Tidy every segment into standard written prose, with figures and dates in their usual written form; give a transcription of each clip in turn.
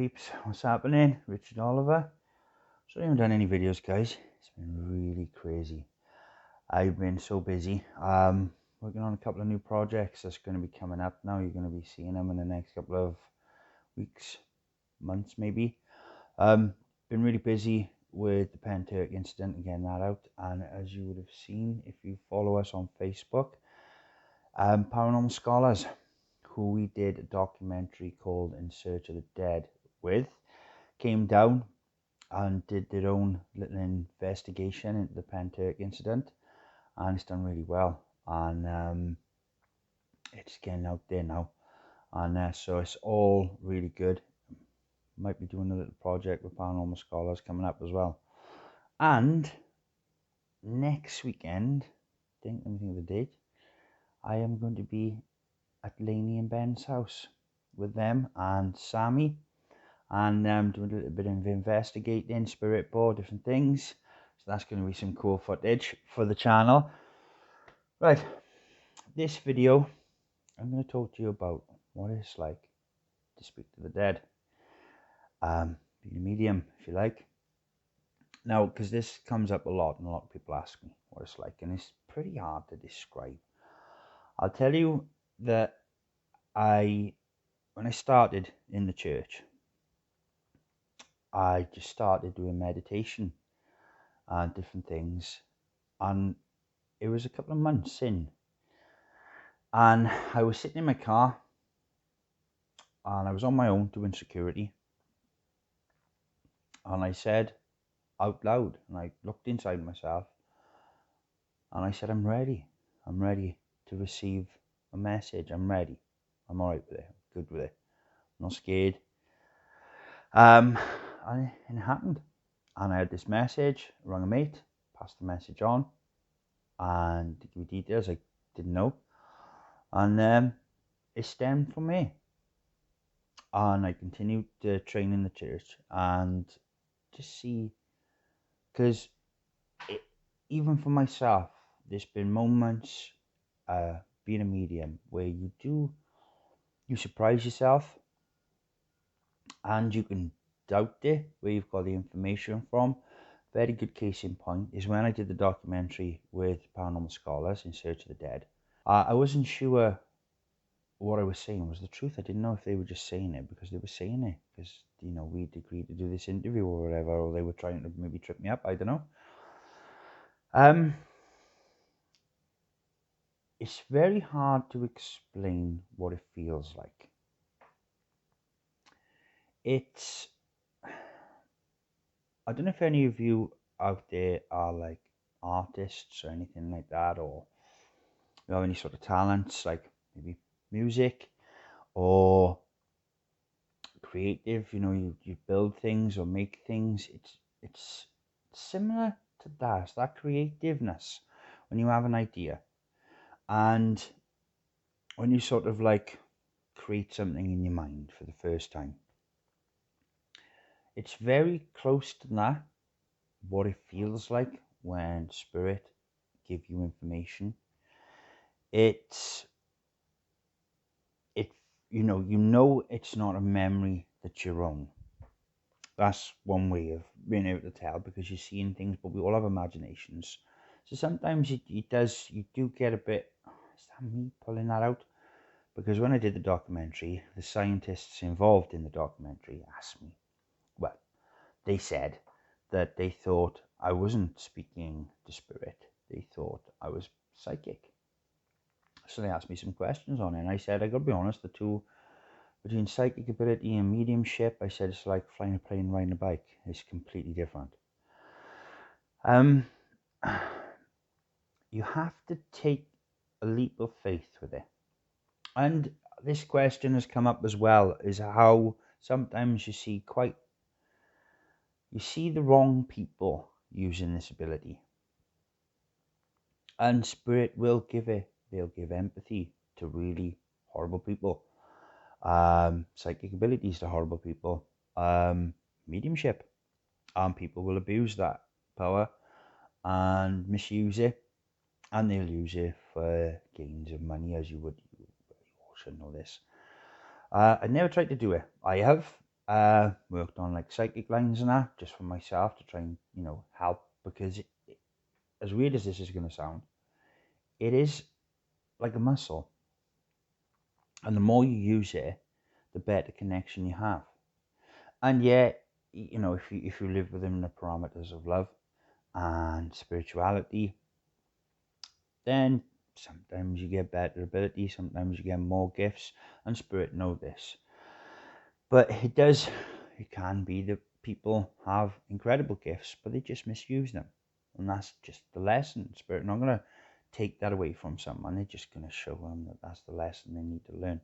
peeps, what's happening? Richard Oliver. So I haven't done any videos, guys. It's been really crazy. I've been so busy. Working on a couple of new projects that's going to be coming up now. You're going to be seeing them in the next couple of weeks, months maybe. Been really busy with the Pen Turk incident and getting that out. And as you would have seen if you follow us on Facebook, Paranormal Scholars, who we did a documentary called In Search of the Dead with, came down and did their own little investigation into the Pen Turk incident, and it's done really well, and it's getting out there now, and so it's all really good. Might be doing a little project with Paranormal Scholars coming up as well. And next weekend, let me think of the date, I am going to be at Lainey and Ben's house with them and Sammy, and doing a little bit of investigating, spirit board, different things. So that's going to be some cool footage for the channel. Right, this video, I'm going to talk to you about what it's like to speak to the dead. Being a medium, if you like. Now, because this comes up a lot, and a lot of people ask me what it's like, and it's pretty hard to describe. I'll tell you that when I started in the church, I just started doing meditation and different things, and it was a couple of months in, and I was sitting in my car, and I was on my own doing security, and I said out loud, and I looked inside myself, and I said, I'm ready to receive a message. I'm ready. I'm all right with it. I'm good with it. I'm not scared. And it happened. And I had this message, rang a mate, passed the message on, and to give you details I didn't know. And it stemmed from me. And I continued to train in the church and just see, because even for myself, there's been moments being a medium where you surprise yourself, and you can doubt it, where you've got the information from. Very good case in point is when I did the documentary with Paranormal Scholars, In Search of the Dead. I wasn't sure what I was saying was the truth. I didn't know if they were just saying it because they were saying it because, we'd agreed to do this interview or whatever, or they were trying to maybe trip me up. I don't know. It's very hard to explain what it feels like. I don't know if any of you out there are like artists or anything like that, or you have any sort of talents, like maybe music or creative, you build things or make things. It's similar to that. It's that creativeness when you have an idea, and when you sort of like create something in your mind for the first time. It's very close to that, what it feels like when spirit give you information. It's it's not a memory that's your own. That's one way of being able to tell, because you're seeing things, but we all have imaginations. So sometimes you do get a bit, is that me pulling that out? Because when I did the documentary, the scientists involved in the documentary asked me, well, they said that they thought I wasn't speaking to spirit. They thought I was psychic. So they asked me some questions on it, and I said, I gotta be honest, the two, between psychic ability and mediumship, I said it's like flying a plane, riding a bike. It's completely different. You have to take a leap of faith with it. And this question has come up as well, is how sometimes you see the wrong people using this ability. And spirit will give it. They'll give empathy to really horrible people. Psychic abilities to horrible people. Mediumship. And people will abuse that power and misuse it. And they'll use it for gains of money, as you all should know this. I never tried to do it. I have Worked on like psychic lines and that, just for myself to try and, help, because as weird as this is going to sound, it is like a muscle. And the more you use it, the better connection you have. And yet, if you live within the parameters of love and spirituality, then sometimes you get better ability, sometimes you get more gifts, and spirit know this. But it can be that people have incredible gifts, but they just misuse them. And that's just the lesson. Spirit not going to take that away from someone. They're just going to show them that that's the lesson they need to learn.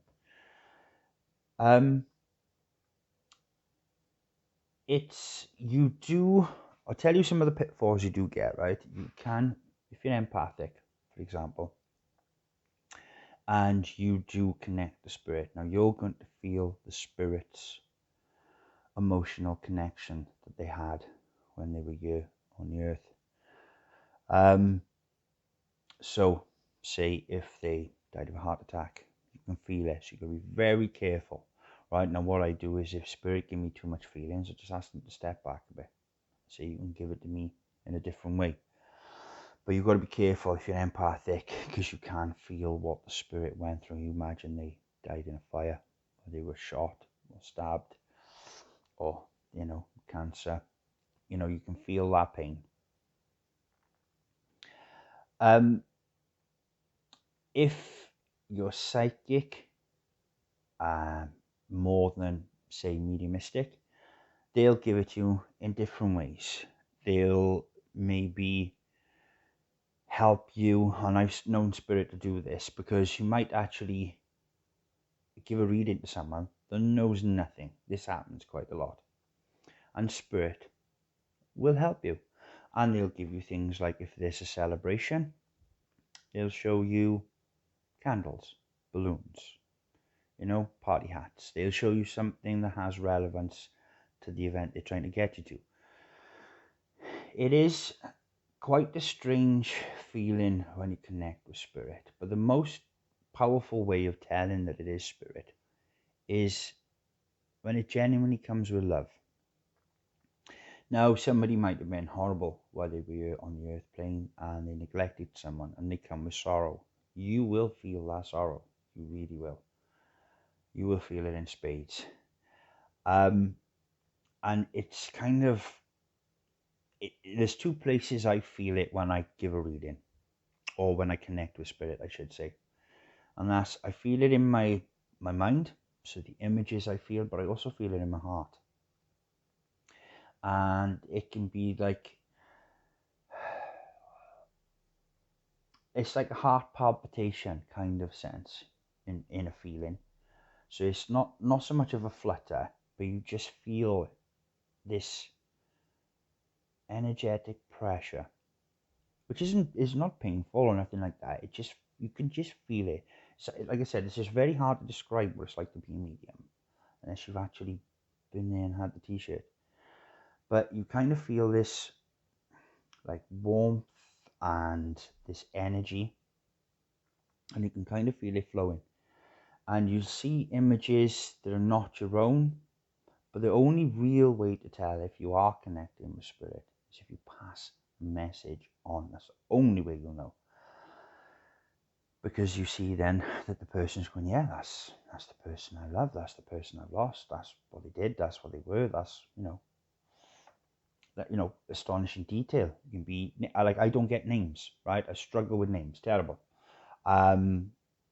I'll tell you some of the pitfalls you do get, right? You can, if you're empathic, for example, and you do connect the spirit. Now you're going to feel the spirit's emotional connection that they had when they were here on the earth. So say if they died of a heart attack, you can feel it, so you gotta be very careful. Right now, what I do is, if spirit give me too much feelings, I just ask them to step back a bit, so you can give it to me in a different way. But you've got to be careful if you're empathic, because you can feel what the spirit went through. You imagine they died in a fire, or they were shot or stabbed, or cancer. You can feel that pain. If you're psychic, more than say mediumistic, they'll give it to you in different ways. They'll maybe help you, and I've known spirit to do this, because you might actually give a reading to someone that knows nothing. This happens quite a lot, and spirit will help you, and they'll give you things like, if there's a celebration, they'll show you candles, balloons, party hats. They'll show you something that has relevance to the event they're trying to get you to. It is quite a strange feeling when you connect with spirit, but the most powerful way of telling that it is spirit is when it genuinely comes with love. Now, somebody might have been horrible while they were on the earth plane, and they neglected someone, and they come with sorrow. You will feel that sorrow. You really will. You will feel it in spades. And it's kind of, there's two places I feel it when I give a reading, or when I connect with spirit, I should say. And that's, I feel it in my mind, so the images I feel, but I also feel it in my heart. And it can be like, it's like a heart palpitation kind of sense in a feeling. So it's not so much of a flutter, but you just feel this energetic pressure, which is not painful or nothing like that. You can just feel it. So, like I said, it's just very hard to describe what it's like to be a medium, unless you've actually been there and had the t-shirt. But you kind of feel this like warmth and this energy, and you can kind of feel it flowing. And you'll see images that are not your own, but the only real way to tell if you are connecting with spirit is if you pass a message on. That's the only way you'll know. Because you see then that the person's going, yeah, that's the person I love, that's the person I've lost, that's what they did, that's what they were, that's, astonishing detail. You can be, like, I don't get names, right? I struggle with names, terrible.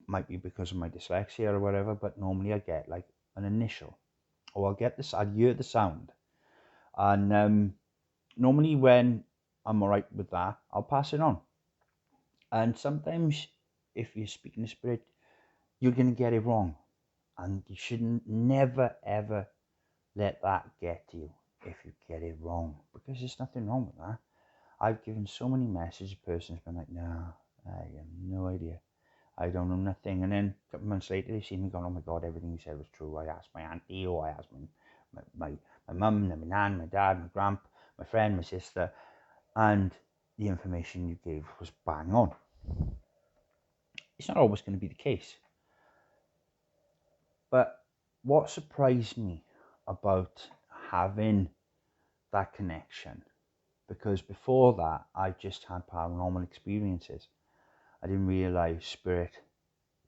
Might be because of my dyslexia or whatever, but normally I get like an initial, or I'll hear the sound. And normally when I'm all right with that, I'll pass it on. And sometimes if you're speaking to spirit, you're going to get it wrong. And you shouldn't never, ever let that get to you if you get it wrong, because there's nothing wrong with that. I've given so many messages, a person's been like, no, I have no idea. I don't know nothing. And then a couple months later, they see me going, oh my God, everything you said was true. I asked my auntie, or I asked my mum, my nan, my dad, my grandpa, my friend, my sister, and the information you gave was bang on. It's not always going to be the case. But what surprised me about having that connection, because before that I just had paranormal experiences. I didn't realize spirit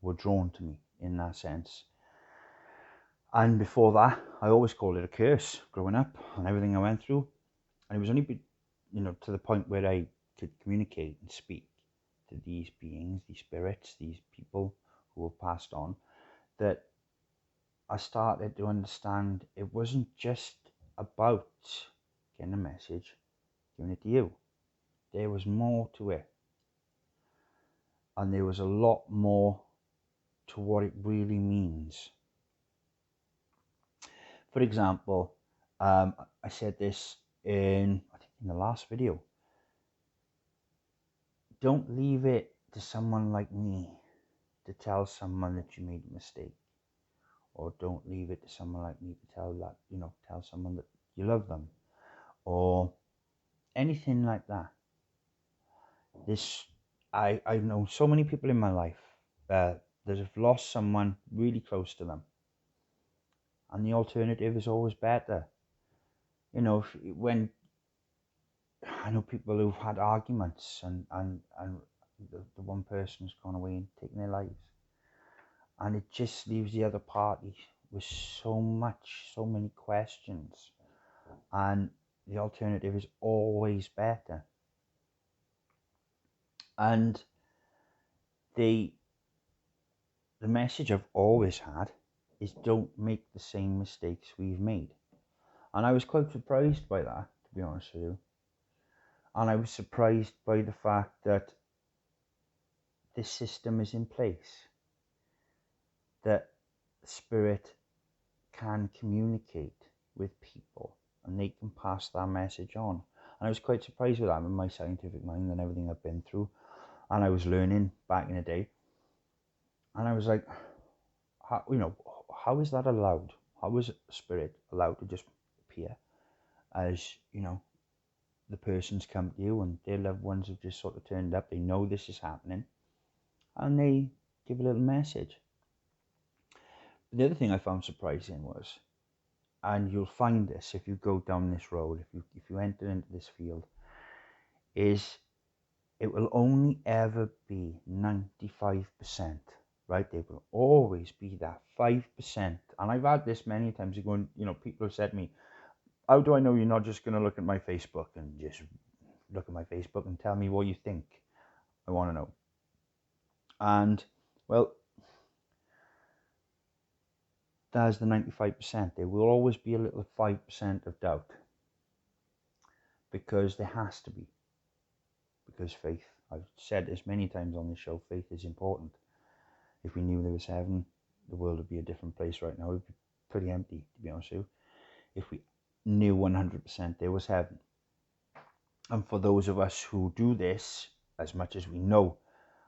were drawn to me in that sense. And before that, I always called it a curse growing up and everything I went through. And it was only, to the point where I could communicate and speak to these beings, these spirits, these people who have passed on, that I started to understand it wasn't just about getting a message, giving it to you. There was more to it. And there was a lot more to what it really means. For example, I said this in the last video. Don't leave it to someone like me to tell someone that you made a mistake, or don't leave it to someone like me to tell someone that you love them, or anything like that. I've known so many people in my life that have lost someone really close to them, and the alternative is always better. When I know people who've had arguments and the one person's gone away and taken their lives, and it just leaves the other party with so many questions, and the alternative is always better. And the message I've always had is don't make the same mistakes we've made. And I was quite surprised by that, to be honest with you. And I was surprised by the fact that this system is in place, that spirit can communicate with people and they can pass that message on. And I was quite surprised with that in my scientific mind and everything I've been through. And I was learning back in the day. And I was like, how is that allowed? How is spirit allowed to just appear as, the person's come to you and their loved ones have just sort of turned up. They know this is happening and they give a little message. The other thing I found surprising was, and you'll find this if you go down this road, if you enter into this field, is it will only ever be 95%, right? There will always be that 5%. And I've had this many times. People have said to me, how do I know you're not just going to look at my Facebook and just look at my Facebook and tell me what you think? I want to know. And, well, there's the 95%. There will always be a little 5% of doubt. Because there has to be. Because faith, I've said this many times on this show, faith is important. If we knew there was heaven, the world would be a different place right now. It would be pretty empty, to be honest with you. If we knew 100% there was heaven. And for those of us who do this, as much as we know,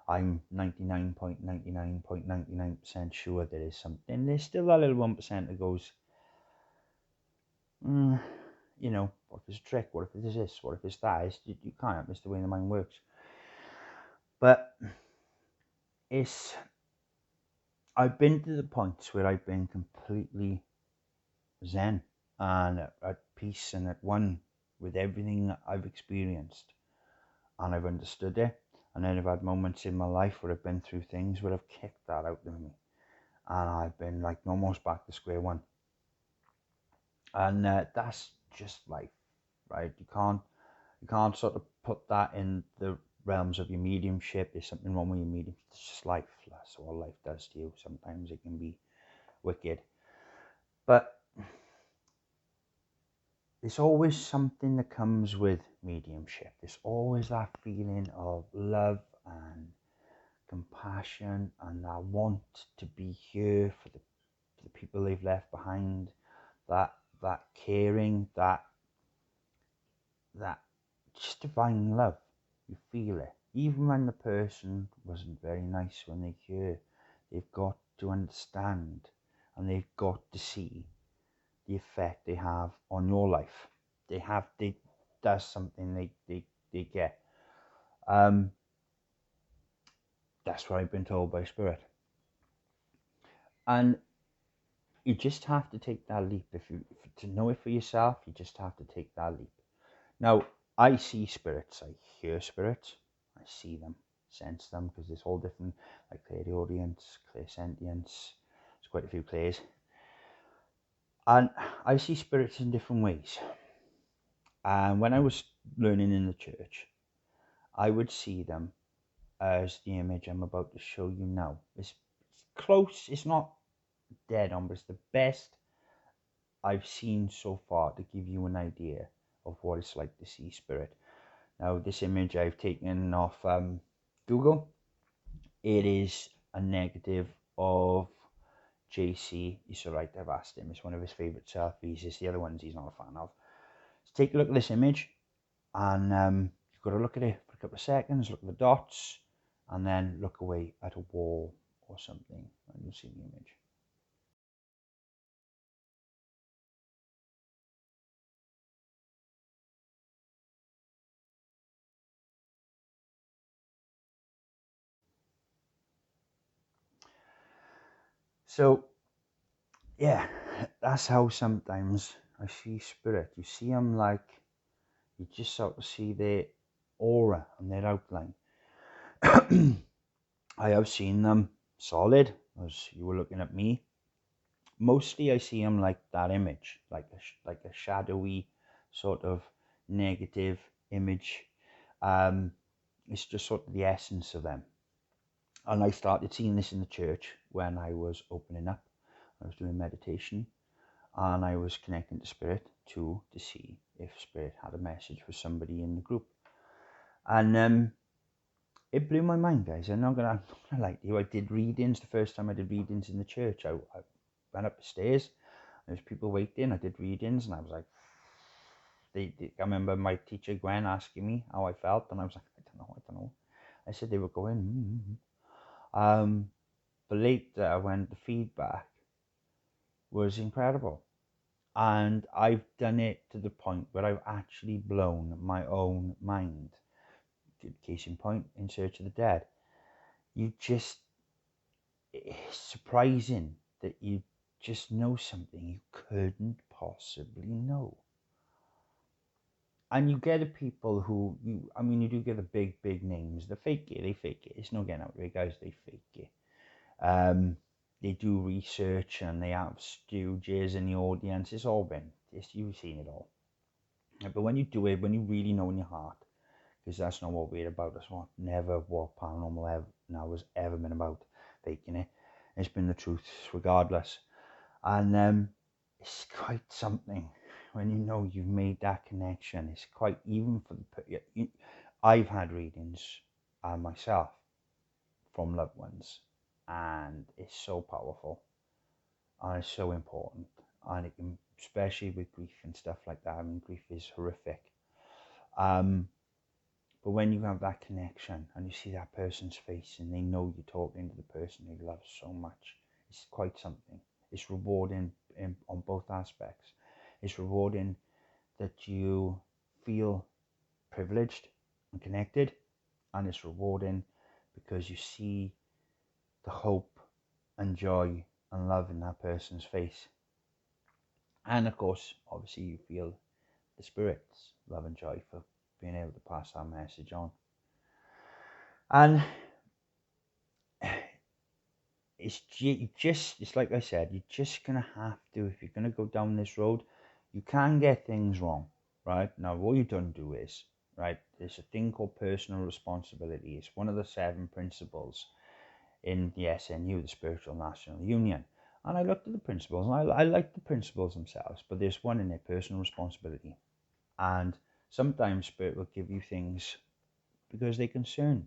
I'm 99.99.99% sure there is something. There's still that little 1% that goes, what if it's a trick? What if it's this? What if it's that? You can't. It's the way the mind works. But I've been to the points where I've been completely zen and at peace and at one with everything that I've experienced, and I've understood it. And then I've had moments in my life where I've been through things where I've kicked that out of me, and I've been like almost back to square one. And that's just life, right? You can't sort of put that in the realms of your mediumship. There's something wrong with your medium. It's just life. That's all life does to you. Sometimes it can be wicked, but there's always something that comes with mediumship. There's always that feeling of love and compassion and that want to be here for the people they've left behind. That caring, that just divine love. You feel it. Even when the person wasn't very nice when they're here, they've got to understand and they've got to see the effect they have on your life. That's something they get. That's what I've been told by spirit. And you just have to take that leap. To know it for yourself, you just have to take that leap. Now, I see spirits, I hear spirits, I see them, sense them, because there's all different, like clairaudience, clairsentience, there's quite a few clairs. And I see spirits in different ways. And when I was learning in the church, I would see them as the image I'm about to show you now. It's close, it's not dead on, but it's the best I've seen so far to give you an idea of what it's like to see spirit. Now, this image I've taken off Google. It is a negative of JC. He's alright, I've asked him. It's one of his favourite selfies. It's the other ones he's not a fan of. So take a look at this image, and you've got to look at it for a couple of seconds, look at the dots, and then look away at a wall or something, and you'll see the image. So, yeah, that's how sometimes I see spirit. You see them like, you just sort of see their aura and their outline. I have seen them solid, as you were looking at me. Mostly I see them like that image, like a shadowy sort of negative image. It's just sort of the essence of them. And I started seeing this in the church when I was opening up. I was doing meditation, and I was connecting to spirit to see if spirit had a message for somebody in the group. And it blew my mind, guys. I'm not gonna lie to you. I did readings the first time I did readings in the church. I went up the stairs. There was people waiting. I did readings, and I was like, I remember my teacher Gwen asking me how I felt, and I was like, I don't know. I said they were going. But later, when the feedback was incredible, and I've done it to the point where I've actually blown my own mind. Case in point, In Search of the Dead. It's surprising that you just know something you couldn't possibly know. And you get the people who, you do get the big names. They fake it. It's no getting out of it, guys. They fake it. They do research, and they have stooges in the audience. You've seen it all. But when you do it, when you really know in your heart, because that's not what we're about. That's never what Paranormal Now has ever been about, faking it. It's been the truth regardless. And it's quite something when you know you've made that connection. It's quite, even for the, I've had readings myself from loved ones, and it's so powerful, and it's so important, and it can, especially with grief and stuff like that. I mean, grief is horrific. But when you have that connection and you see that person's face and they know you're talking to the person they love so much, it's quite something. It's rewarding on both aspects. It's rewarding that you feel privileged and connected, and it's rewarding because you see the hope and joy and love in that person's face. And of course, obviously, you feel the spirit's love and joy for being able to pass that message on. And it's like I said, you're just gonna have to, if you're gonna go down this road, you can get things wrong, right? Now, what you don't do is, right, there's a thing called personal responsibility. It's one of the 7 principles in the SNU, the Spiritual National Union. And I looked at the principles, and I like the principles themselves, but there's one in there, personal responsibility. And sometimes spirit will give you things because they're concerned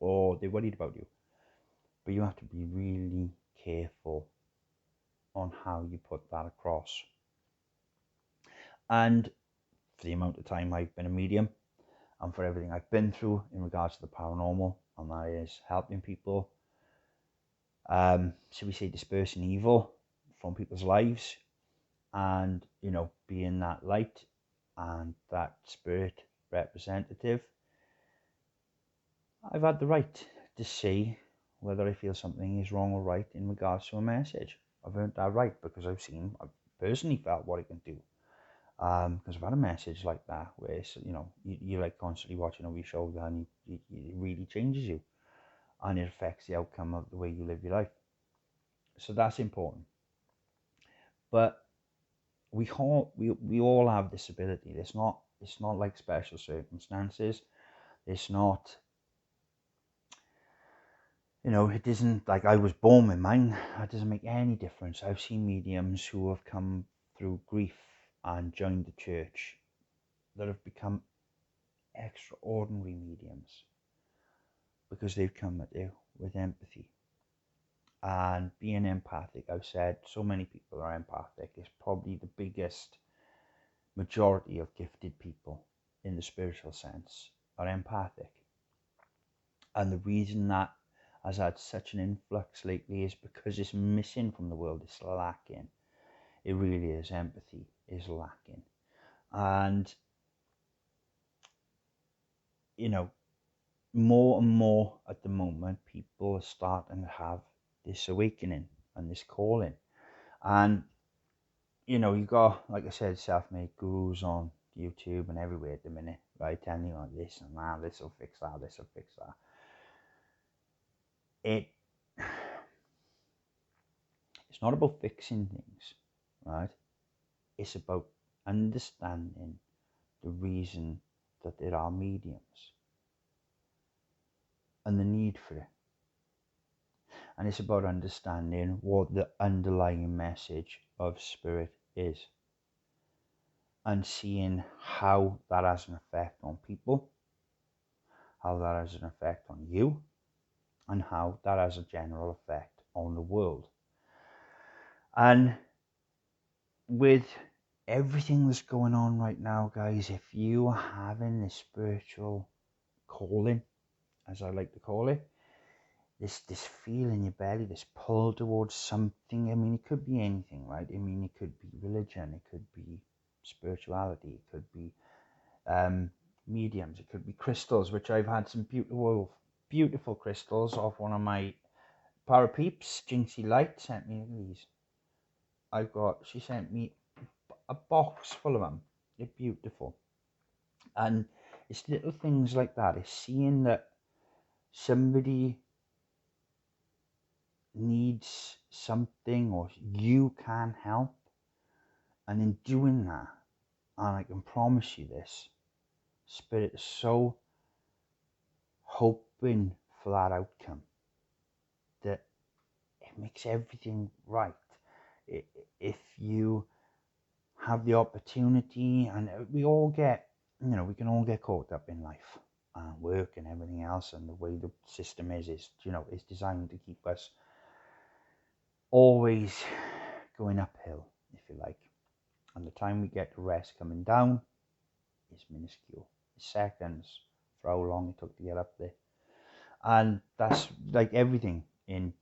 or they're worried about you. But you have to be really careful on how you put that across. And for the amount of time I've been a medium, and for everything I've been through in regards to the paranormal, and that is helping people, should we say, dispersing evil from people's lives, and being that light and that spirit representative, I've had the right to say whether I feel something is wrong or right in regards to a message. I've earned that right because I've personally felt what it can do. Because I've had a message like that where it's, you're like constantly watching over your shoulder, and it really changes you, and it affects the outcome of the way you live your life. So that's important. But we all have this ability. It's not like special circumstances. It's not, it isn't like I was born with mine. That doesn't make any difference. I've seen mediums who have come through grief and joined the church that have become extraordinary mediums because they've come at you with empathy and being empathic. I've said so many people are empathic. It's probably the biggest majority of gifted people in the spiritual sense are empathic. And the reason that has had such an influx lately is because it's missing from the world. It's lacking. It really is. Empathy is lacking. And, more and more at the moment, people are starting to have this awakening and this calling. And, you got, like I said, self-made gurus on YouTube and everywhere at the minute, right? Telling you like this and that, this will fix that, this will fix that. It's not about fixing things, right? It's about understanding the reason that there are mediums and the need for it. And it's about understanding what the underlying message of spirit is and seeing how that has an effect on people, how that has an effect on you, and how that has a general effect on the world. And with everything that's going on right now, guys, if you are having this spiritual calling, as I like to call it, this feel in your belly, this pull towards something. I mean, it could be anything, right? I mean, it could be religion, it could be spirituality, it could be mediums, it could be crystals, which I've had some beautiful crystals off one of my parapeeps. Jinxie Light sent me these. She sent me a box full of them. They're beautiful. And it's little things like that. It's seeing that somebody needs something or you can help. And in doing that, and I can promise you this, Spirit is so hoping for that outcome that it makes everything right. If you have the opportunity, and we all get, we can all get caught up in life and work and everything else, and the way the system is it's designed to keep us always going uphill, if you like. And the time we get to rest coming down is minuscule. It's seconds for how long it took to get up there. And that's like everything in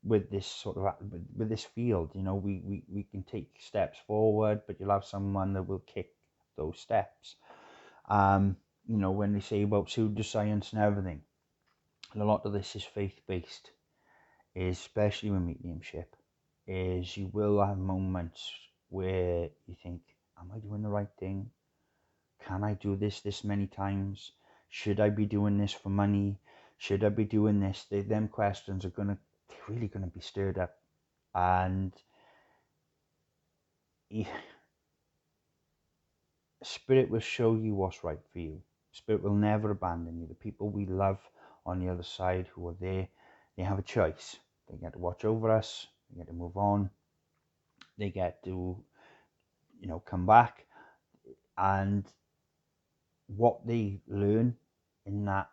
with this sort of with this field. We can take steps forward, but you'll have someone that will kick those steps. When they say about pseudoscience and everything, and a lot of this is faith-based, especially with mediumship, is you will have moments where you think, am I doing the right thing? Can I do this many times? Should I be doing this for money? Should I be doing this? Them questions are really gonna be stirred up, and Spirit will show you what's right for you. Spirit will never abandon you. The people we love on the other side who are there, they have a choice. They get to watch over us. They get to move on. They get to, come back, and what they learn in that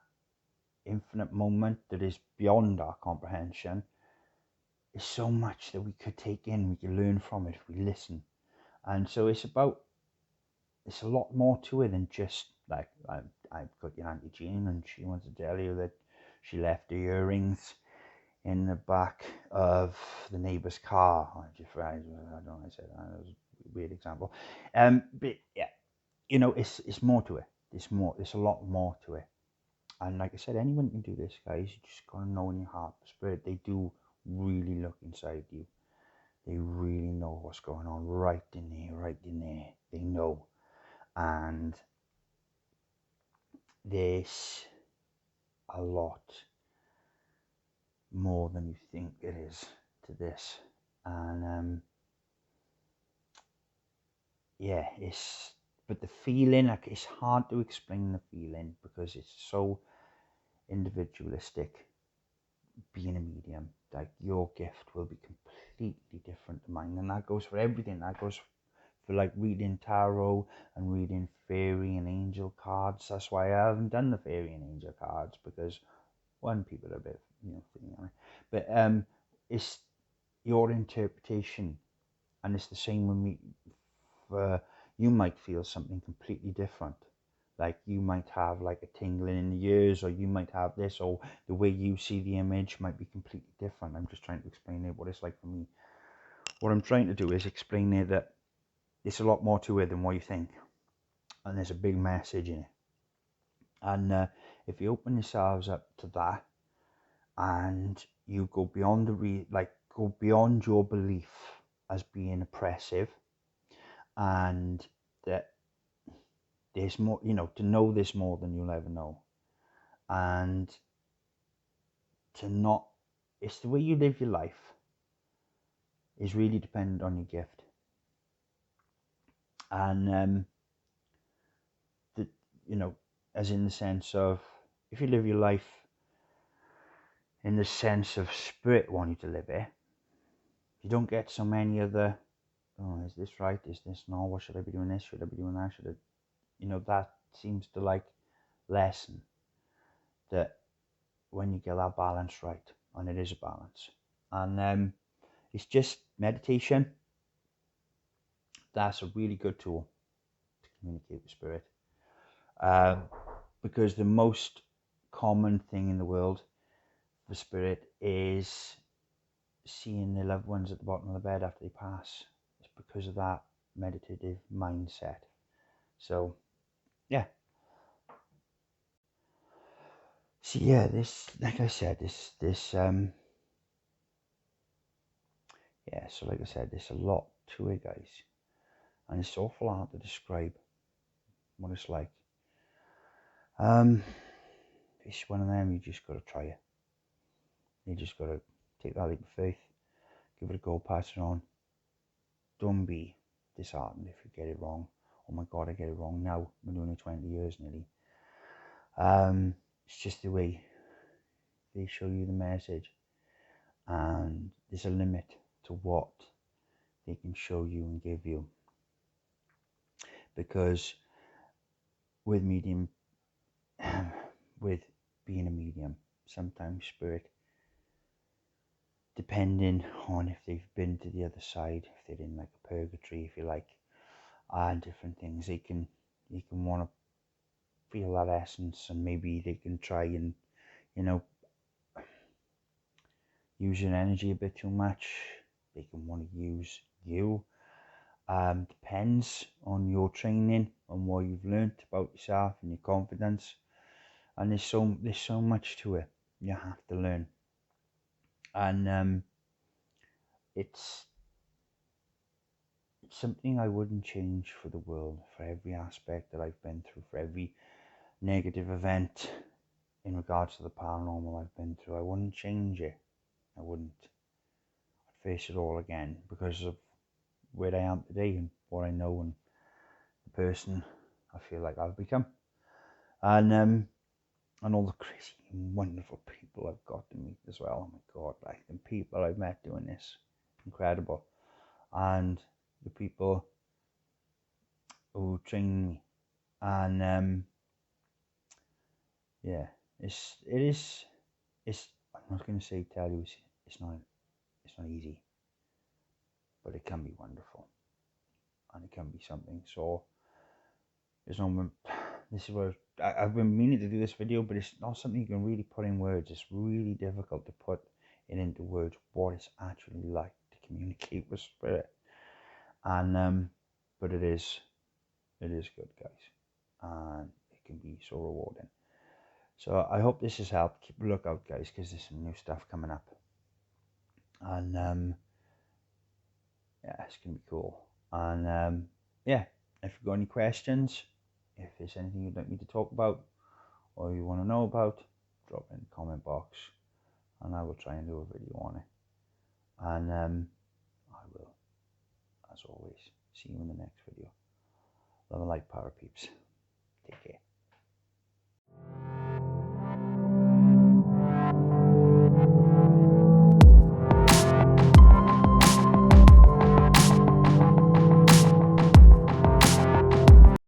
infinite moment that is beyond our comprehension is so much that we could take in, we could learn from it if we listen. And so it's a lot more to it than just like, I've got your Auntie Jean and she wants to tell you that she left her earrings in the back of the neighbour's car. I don't know, I said that was a weird example. But yeah, it's more to it. There's a lot more to it. And like I said, anyone can do this, guys. You just gotta know in your heart, Spirit, they do really look inside you. They really know what's going on right in there. They know. And there's a lot more than you think it is to this. And yeah, but the feeling, like, it's hard to explain the feeling because it's so individualistic. Being a medium, like, your gift will be completely different to mine, and that goes for everything. That goes for like reading tarot and reading fairy and angel cards. That's why I haven't done the fairy and angel cards, because one, people are a bit, thinking on it, but it's your interpretation, and it's the same with me. You might feel something completely different. Like, you might have like a tingling in the ears, or you might have this, or the way you see the image might be completely different. I'm just trying to explain it, what it's like for me. What I'm trying to do is explain it that there's a lot more to it than what you think, and there's a big message in it. And if you open yourselves up to that, and you go beyond go beyond your belief as being oppressive, and that there's more, to know there's more than you'll ever know, and to not, it's the way you live your life is really dependent on your gift. And that, as in the sense of, if you live your life in the sense of spirit wanting you to live it, you don't get so many other, oh, is this right, is this no, what should I be doing, this, should I be doing that, should I, that seems to like lessen. That when you get that balance right, and it is a balance, and it's just meditation. That's a really good tool to communicate with spirit, because the most common thing in the world for spirit is seeing their loved ones at the bottom of the bed after they pass. It's because of that meditative mindset. So yeah. So yeah, this, like I said, yeah, so like I said, there's a lot to it, guys, and it's awful hard to describe what it's like. It's one of them, you just gotta try it. You just gotta take that leap of faith, give it a go, pass it on. Don't be disheartened if you get it wrong. Oh my God, I get it wrong now. I've been doing it 20 years nearly. It's just the way they show you the message, and there's a limit to what they can show you and give you, because with with being a medium, sometimes spirit, depending on if they've been to the other side, if they're in like a purgatory, if you like, and different things, they can want to feel that essence, and maybe they can try and use your energy a bit too much. They can want to use you. Depends on your training, on what you've learnt about yourself and your confidence, and there's so much to it you have to learn. And it's something I wouldn't change for the world. For every aspect that I've been through, for every negative event in regards to the paranormal I've been through, I wouldn't change it. I wouldn't. I'd face it all again, because of where I am today and what I know and the person I feel like I've become, and all the crazy wonderful people I've got to meet as well. Oh my God, like, the people I've met doing this, incredible. And the people who train me, and yeah, it's I'm not going to say tell you it's not easy, but it can be wonderful, and it can be something. So there's no, this is where I've been meaning to do this video, but it's not something you can really put in words. It's really difficult to put it into words, what it's actually like to communicate with spirit. And but it is good, guys, and it can be so rewarding. So I hope this has helped. Keep a lookout, guys, because there's some new stuff coming up. and yeah, it's gonna be cool. And yeah, if you've got any questions, if there's anything you'd like me to talk about or you want to know about, drop it in the comment box, and I will try and do a video on it. And I will, as always, see you in the next video. Love and light, power peeps. Take care.